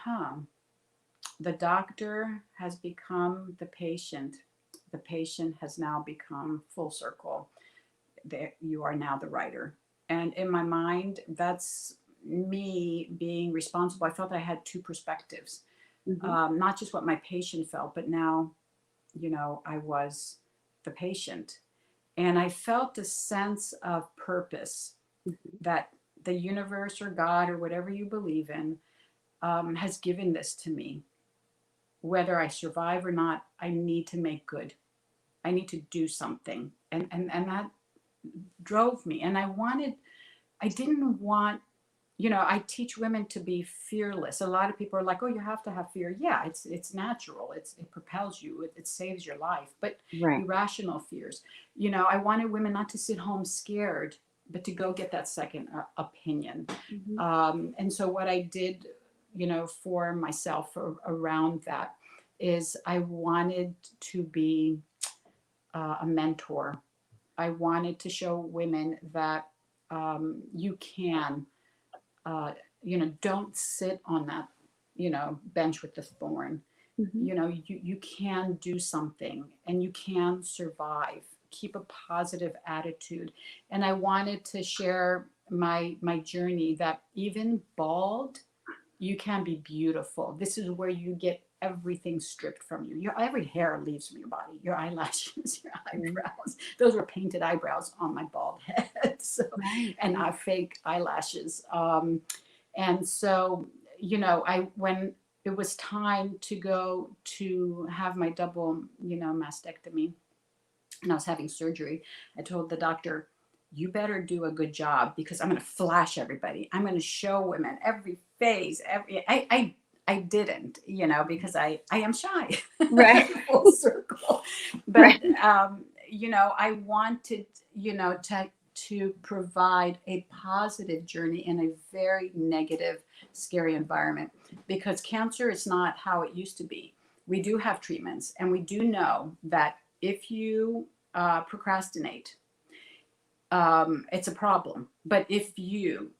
Speaker 2: the doctor has become the patient. The patient has now become full circle. You are now the writer. And in my mind, that's me being responsible. I felt I had two perspectives,
Speaker 1: Mhm.
Speaker 2: not just what my patient felt, but now, I was the patient. And I felt a sense of purpose,
Speaker 1: Mhm.
Speaker 2: that the universe or God or whatever you believe in has given this to me. Whether I survive or not, I need to make good. I need to do something. And that drove me. And I didn't want I teach women to be fearless. A lot of people are like, oh, you have to have fear. Yeah, it's natural. It propels you. It saves your life. But
Speaker 1: Right.
Speaker 2: irrational fears. I wanted women not to sit home scared, but to go get that second opinion.
Speaker 1: Mm-hmm.
Speaker 2: And so what I did, for myself around that is I wanted to be a mentor. I wanted to show women that you can don't sit on that, bench with the thorn.
Speaker 1: Mm-hmm.
Speaker 2: You can do something and you can survive. Keep a positive attitude. And I wanted to share my journey that even bald, you can be beautiful. This is where you get everything stripped from you. Your every hair leaves from your body. Your eyelashes, your eyebrows. Those were painted eyebrows on my bald head. So,
Speaker 1: Right.
Speaker 2: and I fake eyelashes. And so, I when it was time to go to have my double, mastectomy, and I was having surgery, I told the doctor, you better do a good job because I'm going to flash everybody. I'm going to show women every phase. I didn't, because I am shy.
Speaker 1: Right.
Speaker 2: Full circle. But,
Speaker 1: Right.
Speaker 2: I wanted, to provide a positive journey in a very negative, scary environment, because cancer is not how it used to be. We do have treatments, and we do know that if you procrastinate, it's a problem. But if you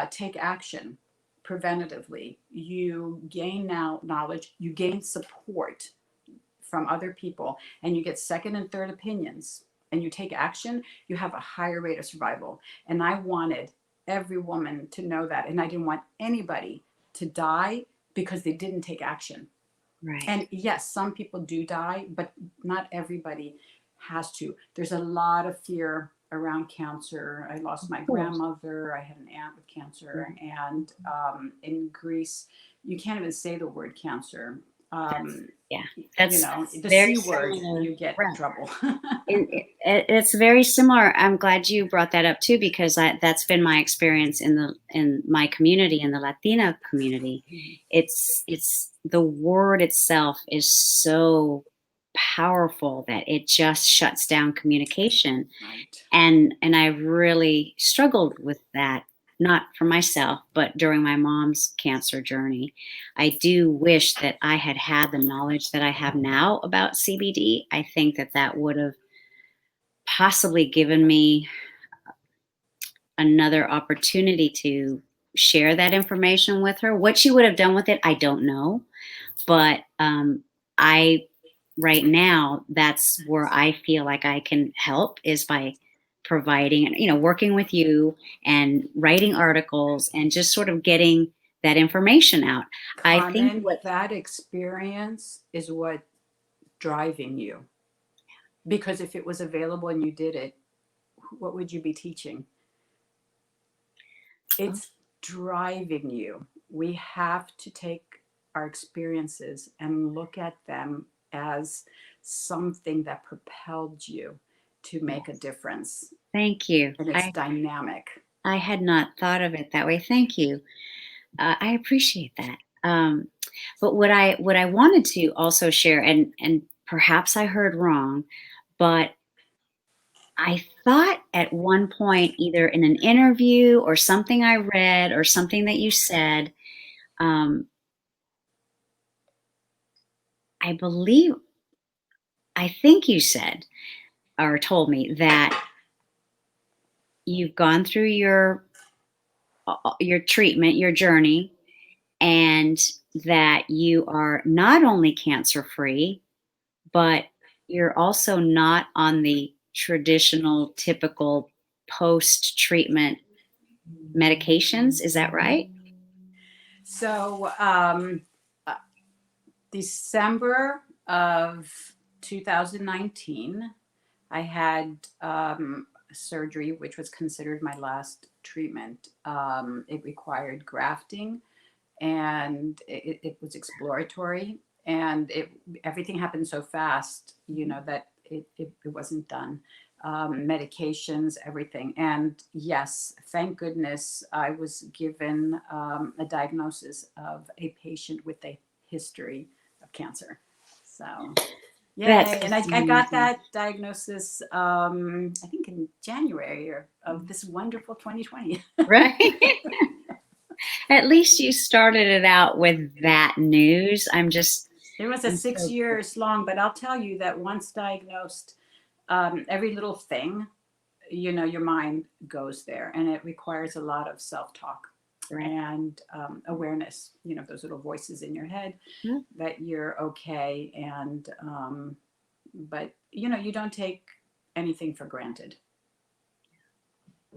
Speaker 2: take action preventatively, you gain now knowledge, you gain support from other people, and you get second and third opinions, and you take action, you have a higher rate of survival. And I wanted every woman to know that. And I didn't want anybody to die because they didn't take action.
Speaker 1: Right.
Speaker 2: And yes, some people do die, but not everybody has to. There's a lot of fear around cancer. I lost my
Speaker 1: Of course.
Speaker 2: grandmother. I had an aunt with cancer.
Speaker 1: Right.
Speaker 2: And in Greece, you can't even say the word cancer.
Speaker 1: That's, yeah.
Speaker 2: You
Speaker 1: That's
Speaker 2: know, the
Speaker 1: very
Speaker 2: C word,
Speaker 1: similar.
Speaker 2: you get in
Speaker 1: Right.
Speaker 2: trouble.
Speaker 1: It's very similar. I'm glad you brought that up too, because that's been my experience in my community, in the Latina community. It's the word itself is so powerful that it just shuts down communication.
Speaker 2: Right.
Speaker 1: And I really struggled with that, not for myself, but during my mom's cancer journey. I do wish that I had had the knowledge that I have now about CBD. I think that that would have possibly given me another opportunity to share that information with her. What she would have done with it, I don't know. But I, right now, that's where I feel like I can help, is by providing, working with you and writing articles and just sort of getting that information out. I think
Speaker 2: Carmen,
Speaker 1: what,
Speaker 2: that experience is what driving you. Because if it was available and you did it, what would you be teaching? It's driving you. We have to take our experiences and look at them as something that propelled you to make a difference.
Speaker 1: thank you.
Speaker 2: And it's dynamic.
Speaker 1: I had not thought of it that way. Thank you. I appreciate that. But what I wanted to also share, and perhaps I heard wrong, but I thought at one point, either in an interview or something I read or something that you said, um, I believe, I think you said or told me that you've gone through your treatment, your journey, and that you are not only cancer free, but you're also not on the traditional, typical post treatment medications. Is that right?
Speaker 2: So, December of 2019, I had surgery, which was considered my last treatment. It required grafting, and it was exploratory, and everything happened so fast, that it wasn't done. medications, everything. And yes, thank goodness I was given a diagnosis of a patient with a history of cancer. So, yay. And I got that diagnosis, I think in January of this wonderful 2020.
Speaker 1: Right. At least you started it out with that news.
Speaker 2: It was a 6 years long, but I'll tell you that once diagnosed, every little thing, your mind goes there, and it requires a lot of self-talk and awareness, those little voices in your head that you're okay. And, but you don't take anything for granted.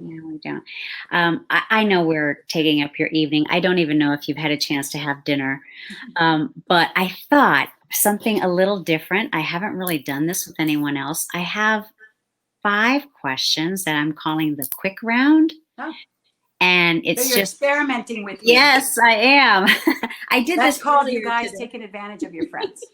Speaker 1: No, we don't. I know we're taking up your evening. I don't even know if you've had a chance to have dinner. But I thought something a little different. I haven't really done this with anyone else. I have 5 questions that I'm calling the quick round.
Speaker 2: Oh.
Speaker 1: And it's
Speaker 2: so you're
Speaker 1: just
Speaker 2: experimenting with me.
Speaker 1: Yes, I am. I did
Speaker 2: That's
Speaker 1: this
Speaker 2: called you guys taking advantage of your friends.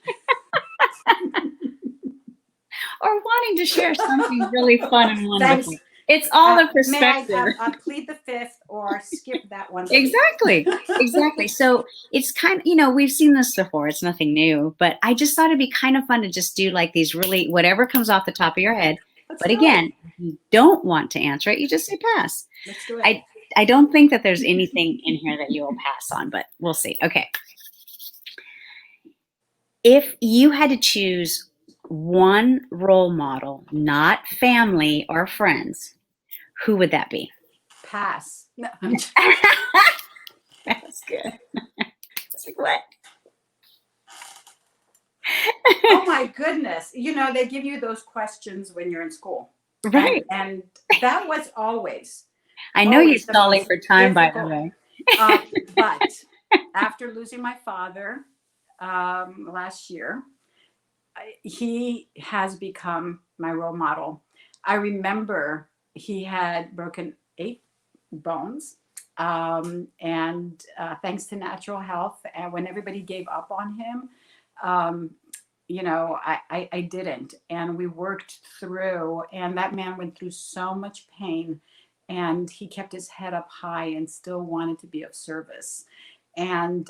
Speaker 1: Or wanting to share something really fun and wonderful.
Speaker 2: Thanks.
Speaker 1: It's all a perspective.
Speaker 2: May I plead the fifth or skip that one?
Speaker 1: Exactly. Exactly. So it's kind of, we've seen this before. It's nothing new, but I just thought it'd be kind of fun to just do like these really, whatever comes off the top of your head. But again, if you don't want to answer it, you just say pass.
Speaker 2: Let's do it.
Speaker 1: I don't think that there's anything in here that you will pass on, but we'll see. Okay. If you had to choose one role model, not family or friends, who would that be?
Speaker 2: Pass. No.
Speaker 1: That's good. It's like, what?
Speaker 2: Oh my goodness. They give you those questions when you're in school.
Speaker 1: Right.
Speaker 2: And that was always.
Speaker 1: I know you're stalling for time, by the way.
Speaker 2: But after losing my father last year, he has become my role model. I remember he had broken 8 bones. And thanks to natural health, and when everybody gave up on him, I didn't. And we worked through, and that man went through so much pain, and he kept his head up high and still wanted to be of service. And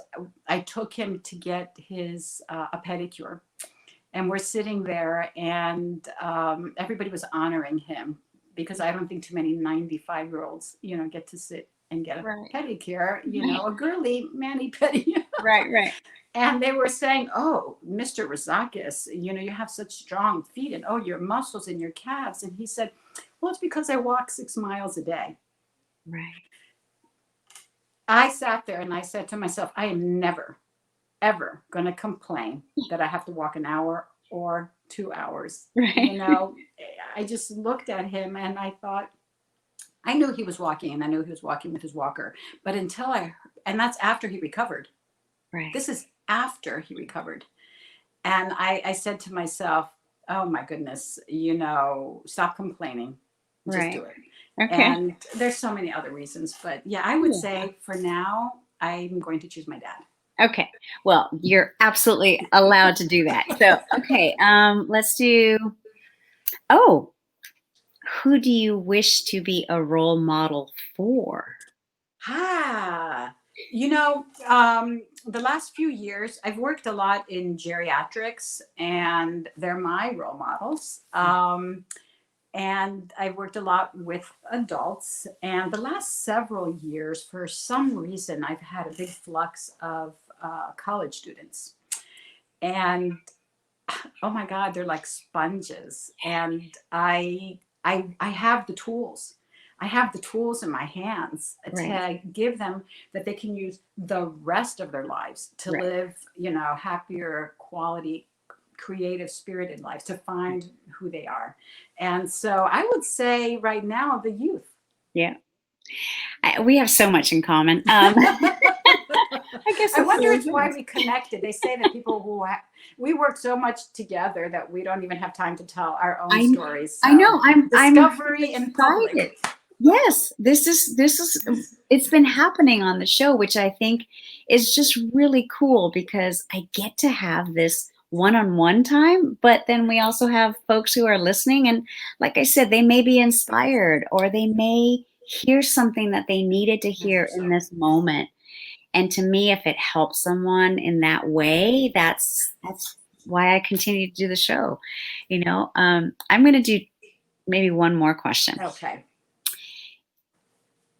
Speaker 2: I took him to get his a pedicure. And we're sitting there, and everybody was honoring him, because I don't think too many 95-year-olds, get to sit and get a pedicure, a girly mani pedicure.
Speaker 1: Right.
Speaker 2: And they were saying, "Oh, Mr. Razakis, you have such strong feet, and oh, your muscles in your calves." And he said, "Well, it's because I walk 6 miles a day."
Speaker 1: Right.
Speaker 2: I sat there and I said to myself, I am never, ever going to complain that I have to walk an hour or 2 hours.
Speaker 1: Right.
Speaker 2: I just looked at him and I thought, I knew he was walking, and I knew he was walking with his walker. But and that's after he recovered.
Speaker 1: Right.
Speaker 2: This is after he recovered. And I said to myself, oh my goodness, stop complaining. Just do it.
Speaker 1: Okay.
Speaker 2: And there's so many other reasons, but yeah, I would say for now, I'm going to choose my dad.
Speaker 1: Okay. Well, you're absolutely allowed to do that. So, okay. Let's do, who do you wish to be a role model for?
Speaker 2: The last few years, I've worked a lot in geriatrics, and they're my role models. And I've worked a lot with adults. And the last several years, for some reason, I've had a big flux of college students. And oh my God, they're like sponges. And I have the tools. I have the tools in my hands to give them that they can use the rest of their lives to live, happier, quality, creative, spirited lives, to find who they are. And so I would say right now, the youth.
Speaker 1: Yeah. We have so much in common.
Speaker 2: I wonder it's why we connected. They say that people we work so much together that we don't even have time to tell our own stories. So
Speaker 1: I know. I'm
Speaker 2: discovery in public.
Speaker 1: Yes, this is it's been happening on the show, which I think is just really cool, because I get to have this one-on-one time, but then we also have folks who are listening. And like I said, they may be inspired or they may hear something that they needed to
Speaker 2: I hope
Speaker 1: hear in
Speaker 2: so.
Speaker 1: this moment. And to me, if it helps someone in that way, that's why I continue to do the show. I'm going to do maybe one more question.
Speaker 2: Okay.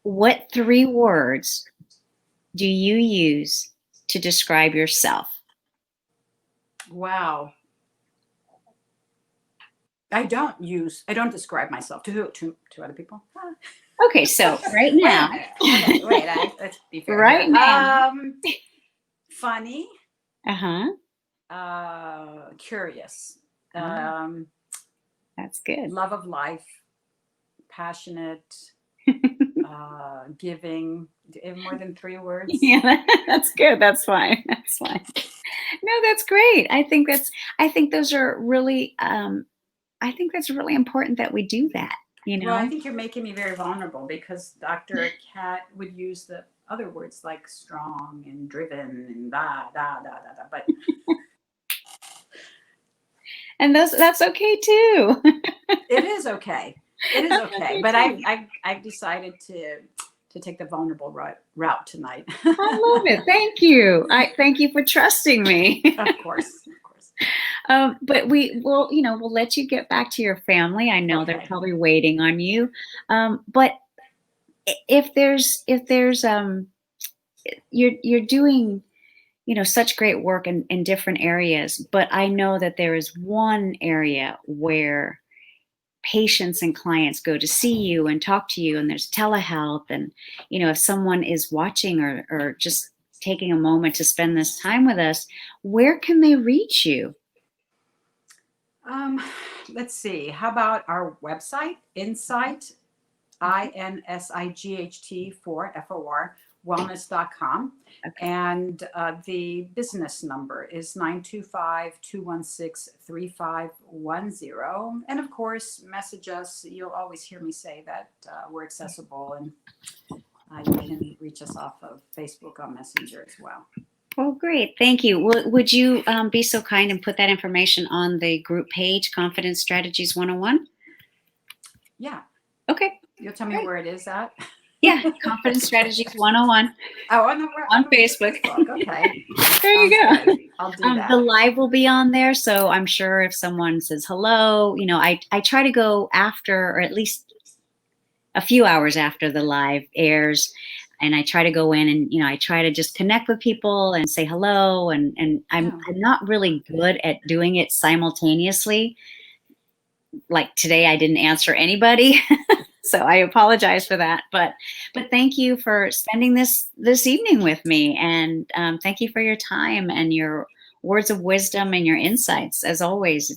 Speaker 1: What 3 words do you use to describe yourself?
Speaker 2: Wow. I don't describe myself to who? To other people?
Speaker 1: Okay, so right
Speaker 2: Wait a
Speaker 1: now,
Speaker 2: minute. Okay, wait. Let's be fair
Speaker 1: right
Speaker 2: here.
Speaker 1: now,
Speaker 2: Funny,
Speaker 1: uh-huh,
Speaker 2: curious,
Speaker 1: ah, that's good.
Speaker 2: love of life, passionate, giving. More than 3 words?
Speaker 1: Yeah, that's good. That's fine. That's fine. No, that's great. I think those are really, I think that's really important that we do that, you
Speaker 2: Well, I
Speaker 1: know?
Speaker 2: think you're making me very vulnerable because Dr. Kat would use the other words like strong and driven and da da da da da. But
Speaker 1: And that's okay too.
Speaker 2: it is okay. It is
Speaker 1: That's
Speaker 2: okay.
Speaker 1: okay
Speaker 2: But
Speaker 1: too.
Speaker 2: I've decided to take the vulnerable route tonight.
Speaker 1: I love it. Thank you. I thank you for trusting me.
Speaker 2: Of course, of course.
Speaker 1: But we'll let you get back to your family. I know they're
Speaker 2: Okay.
Speaker 1: probably waiting on you. But if there's you're doing such great work in different areas, but I know that there is one area where patients and clients go to see you and talk to you, and there's telehealth. And if someone is watching or just taking a moment to spend this time with us, where can they reach you?
Speaker 2: Um, let's see. How about our website, Insight, INSIGHT for FOR, wellness.com.
Speaker 1: Okay.
Speaker 2: And the business number is 925-216-3510. And of course, message us. You'll always hear me say that we're accessible, and you can reach us off of Facebook on Messenger as well.
Speaker 1: Well, great. Thank you. Would you be so kind and put that information on the group page, Confidence Strategies 101?
Speaker 2: Yeah.
Speaker 1: Okay.
Speaker 2: You'll tell me
Speaker 1: Great.
Speaker 2: where it is at?
Speaker 1: Yeah, Confidence Strategies 101
Speaker 2: Oh,
Speaker 1: on Facebook.
Speaker 2: Okay.
Speaker 1: There you
Speaker 2: Sounds
Speaker 1: go.
Speaker 2: good. I'll do
Speaker 1: The
Speaker 2: that.
Speaker 1: live will be on there, so I'm sure if someone says hello, I try to go after, or at least a few hours after the live airs, and I try to go in and I try to just connect with people and say hello, and I'm
Speaker 2: Yeah.
Speaker 1: not really good at doing it simultaneously. Like today, I didn't answer anybody. So I apologize for that, but thank you for spending this evening with me, and thank you for your time and your words of wisdom and your insights. As always,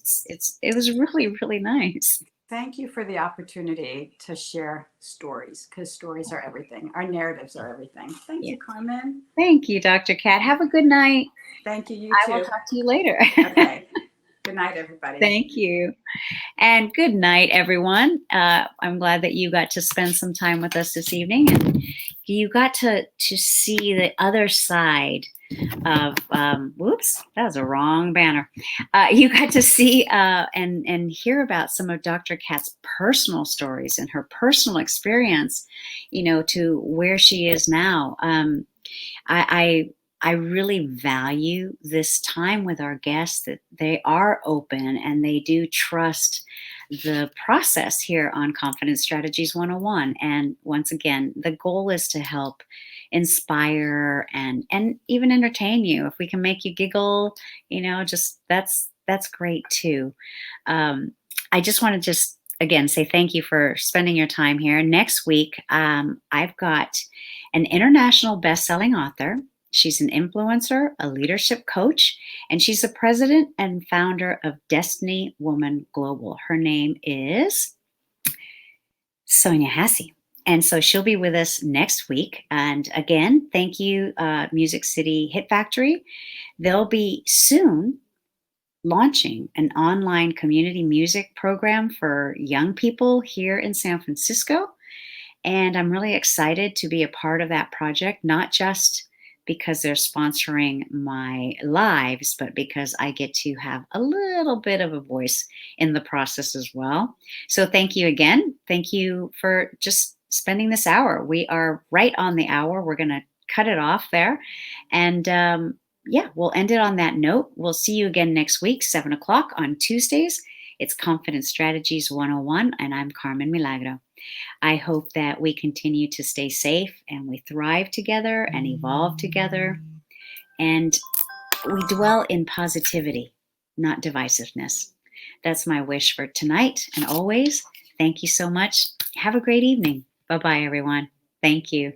Speaker 1: it was really, really nice.
Speaker 2: Thank you for the opportunity to share stories, because stories are everything. Our narratives are everything. Thank
Speaker 1: Yeah.
Speaker 2: you, Carmen.
Speaker 1: Thank you, Dr. Kat. Have a good night.
Speaker 2: Thank you. You
Speaker 1: I will
Speaker 2: too.
Speaker 1: talk to you later.
Speaker 2: Okay. Good night, everybody.
Speaker 1: Thank you. And good night, everyone. I'm glad that you got to spend some time with us this evening, and you got to see the other side of whoops, that was a wrong banner. You got to see and hear about some of Dr. Kat's personal stories and her personal experience, to where she is now. I really value this time with our guests, that they are open and they do trust the process here on Confidence Strategies 101. And once again, the goal is to help inspire and even entertain you. If we can make you giggle, just that's great too. I just want to just again say thank you for spending your time here. Next week, I've got an international best-selling author. She's an influencer, a leadership coach, and she's the president and founder of Destiny Woman Global. Her name is Sonia Hassey. And so she'll be with us next week. And again, thank you, Music City Hit Factory. They'll be soon launching an online community music program for young people here in San Francisco. And I'm really excited to be a part of that project, not just because they're sponsoring my lives, but because I get to have a little bit of a voice in the process as well. So thank you again. Thank you for just spending this hour. We are right on the hour. We're going to cut it off there. And yeah, we'll end it on that note. We'll see you again next week, 7 o'clock on Tuesdays. It's Confidence Strategies 101, and I'm Carmen Milagro. I hope that we continue to stay safe and we thrive together and evolve together. And we dwell in positivity, not divisiveness. That's my wish for tonight and always. Thank you so much. Have a great evening. Bye-bye, everyone. Thank you.